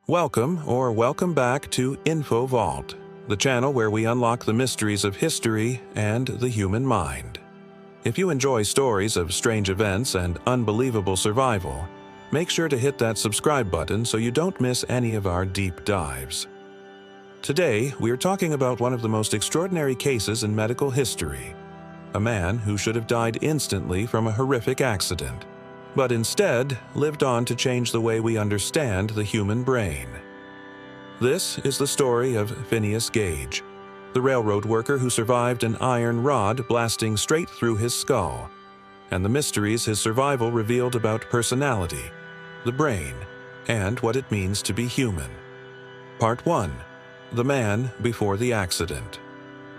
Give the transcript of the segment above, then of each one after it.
Welcome back to Info Vault, the channel where we unlock the mysteries of history and the human mind. If you enjoy stories of strange events and unbelievable survival, make sure to hit that subscribe button so you don't miss any of our deep dives. Today, we are talking about one of the most extraordinary cases in medical history, a man who should have died instantly from a horrific accident, but instead lived on to change the way we understand the human brain. This is the story of Phineas Gage, the railroad worker who survived an iron rod blasting straight through his skull, and the mysteries his survival revealed about personality, the brain, and what it means to be human. Part 1. The Man Before the Accident.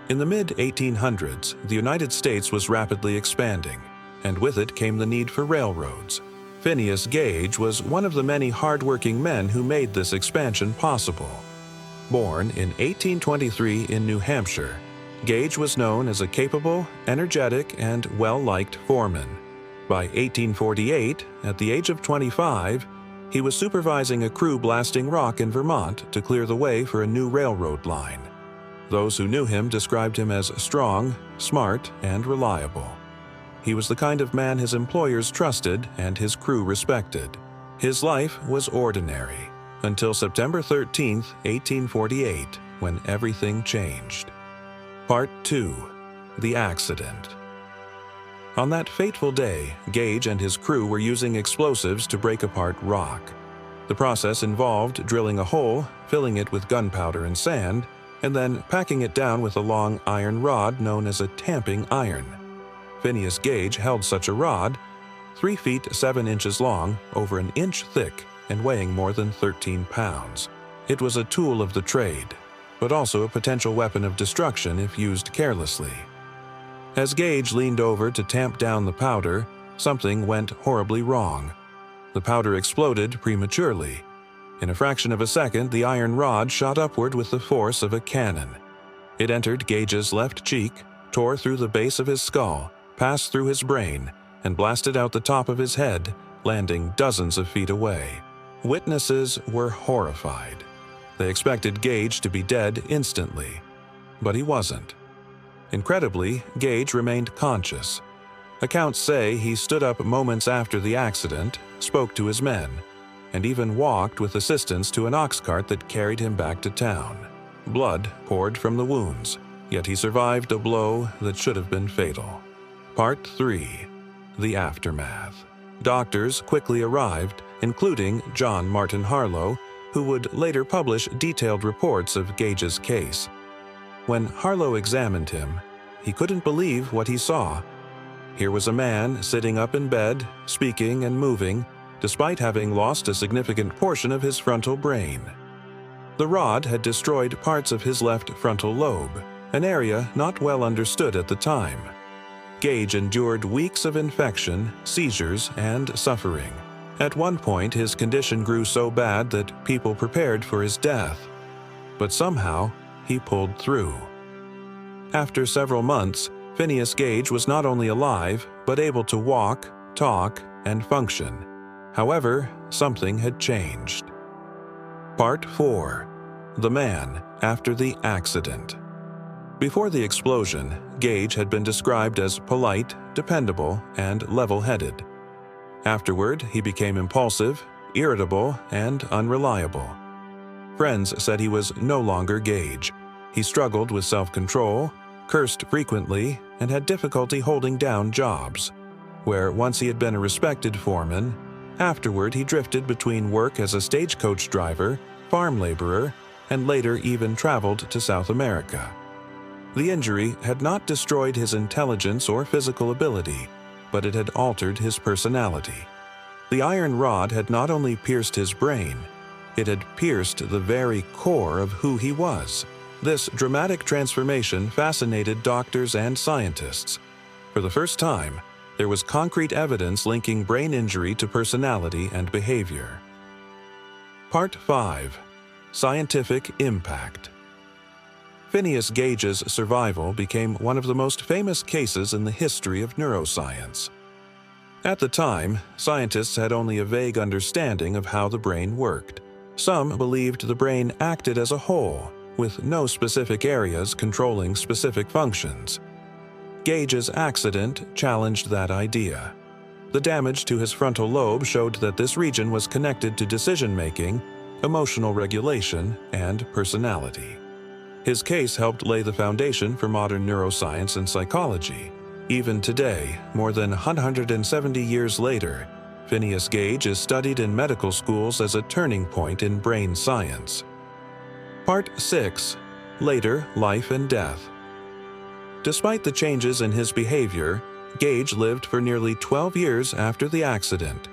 In the mid-1800s, the United States was rapidly expanding, and with it came the need for railroads. Phineas Gage was one of the many hard-working men who made this expansion possible. Born in 1823 in New Hampshire, Gage was known as a capable, energetic, and well-liked foreman. By 1848, at the age of 25, he was supervising a crew blasting rock in Vermont to clear the way for a new railroad line. Those who knew him described him as strong, smart, and reliable. He was the kind of man his employers trusted and his crew respected. His life was ordinary, until September 13, 1848, when everything changed. Part 2. The Accident. On that fateful day, Gage and his crew were using explosives to break apart rock. The process involved drilling a hole, filling it with gunpowder and sand, and then packing it down with a long iron rod known as a tamping iron. Phineas Gage held such a rod, 3 feet 7 inches long, over an inch thick, and weighing more than 13 pounds. It was a tool of the trade, but also a potential weapon of destruction if used carelessly. As Gage leaned over to tamp down the powder, something went horribly wrong. The powder exploded prematurely. In a fraction of a second, the iron rod shot upward with the force of a cannon. It entered Gage's left cheek, tore through the base of his skull, passed through his brain, and blasted out the top of his head, landing dozens of feet away. Witnesses were horrified. They expected Gage to be dead instantly, but he wasn't. Incredibly, Gage remained conscious. Accounts say he stood up moments after the accident, spoke to his men, and even walked with assistance to an ox cart that carried him back to town. Blood poured from the wounds, yet he survived a blow that should have been fatal. Part 3. The Aftermath. Doctors quickly arrived, including John Martin Harlow, who would later publish detailed reports of Gage's case. When Harlow examined him, he couldn't believe what he saw. Here was a man sitting up in bed, speaking and moving, despite having lost a significant portion of his frontal brain. The rod had destroyed parts of his left frontal lobe, an area not well understood at the time. Gage endured weeks of infection, seizures, and suffering. At one point, his condition grew so bad that people prepared for his death. But somehow, he pulled through. After several months, Phineas Gage was not only alive, but able to walk, talk, and function. However, something had changed. Part 4. The Man After the Accident. Before the explosion, Gage had been described as polite, dependable, and level-headed. Afterward, he became impulsive, irritable, and unreliable. Friends said he was no longer Gage. He struggled with self-control, cursed frequently, and had difficulty holding down jobs. Where once he had been a respected foreman, afterward he drifted between work as a stagecoach driver, farm laborer, and later even traveled to South America. The injury had not destroyed his intelligence or physical ability, but it had altered his personality. The iron rod had not only pierced his brain, it had pierced the very core of who he was. This dramatic transformation fascinated doctors and scientists. For the first time, there was concrete evidence linking brain injury to personality and behavior. Part 5. Scientific Impact. Phineas Gage's survival became one of the most famous cases in the history of neuroscience. At the time, scientists had only a vague understanding of how the brain worked, Some believed the brain acted as a whole, with no specific areas controlling specific functions. Gage's accident challenged that idea. The damage to his frontal lobe showed that this region was connected to decision-making, emotional regulation, and personality. His case helped lay the foundation for modern neuroscience and psychology. Even today, more than 170 years later, Phineas Gage is studied in medical schools as a turning point in brain science. Part 6. Later Life and Death. Despite the changes in his behavior, Gage lived for nearly 12 years after the accident.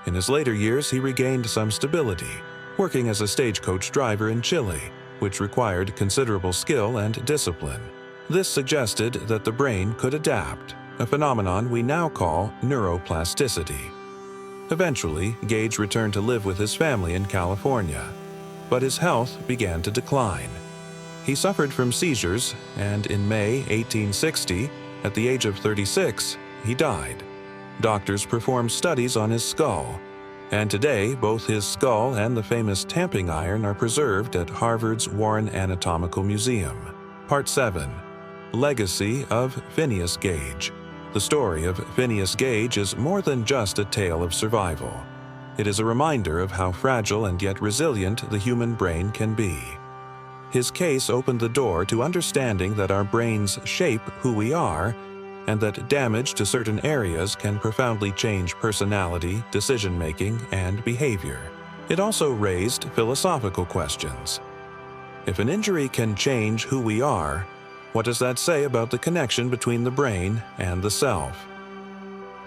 In his later years, he regained some stability, working as a stagecoach driver in Chile, which required considerable skill and discipline. This suggested that the brain could adapt, a phenomenon we now call neuroplasticity. Eventually, Gage returned to live with his family in California, but his health began to decline. He suffered from seizures, and in May 1860, at the age of 36, he died. Doctors performed studies on his skull, and today both his skull and the famous tamping iron are preserved at Harvard's Warren Anatomical Museum. Part 7. Legacy of Phineas Gage. The story of Phineas Gage is more than just a tale of survival. It is a reminder of how fragile and yet resilient the human brain can be. His case opened the door to understanding that our brains shape who we are, and that damage to certain areas can profoundly change personality, decision-making, and behavior. It also raised philosophical questions. If an injury can change who we are, what does that say about the connection between the brain and the self?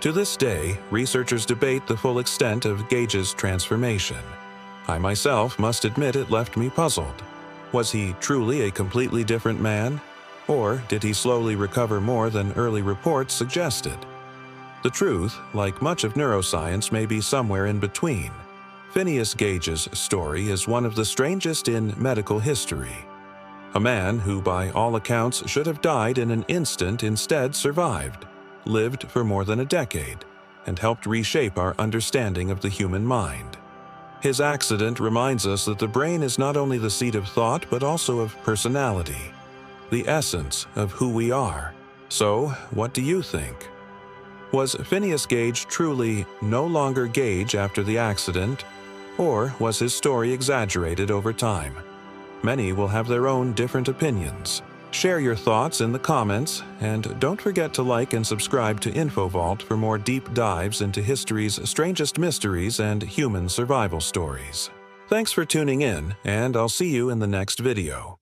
To this day, researchers debate the full extent of Gage's transformation. I myself must admit it left me puzzled. Was he truly a completely different man? Or did he slowly recover more than early reports suggested? The truth, like much of neuroscience, may be somewhere in between. Phineas Gage's story is one of the strangest in medical history. A man who, by all accounts, should have died in an instant instead survived, lived for more than a decade, and helped reshape our understanding of the human mind. His accident reminds us that the brain is not only the seat of thought but also of personality, the essence of who we are. So, what do you think? Was Phineas Gage truly no longer Gage after the accident, or was his story exaggerated over time? Many will have their own different opinions. Share your thoughts in the comments, and don't forget to like and subscribe to InfoVault for more deep dives into history's strangest mysteries and human survival stories. Thanks for tuning in, and I'll see you in the next video.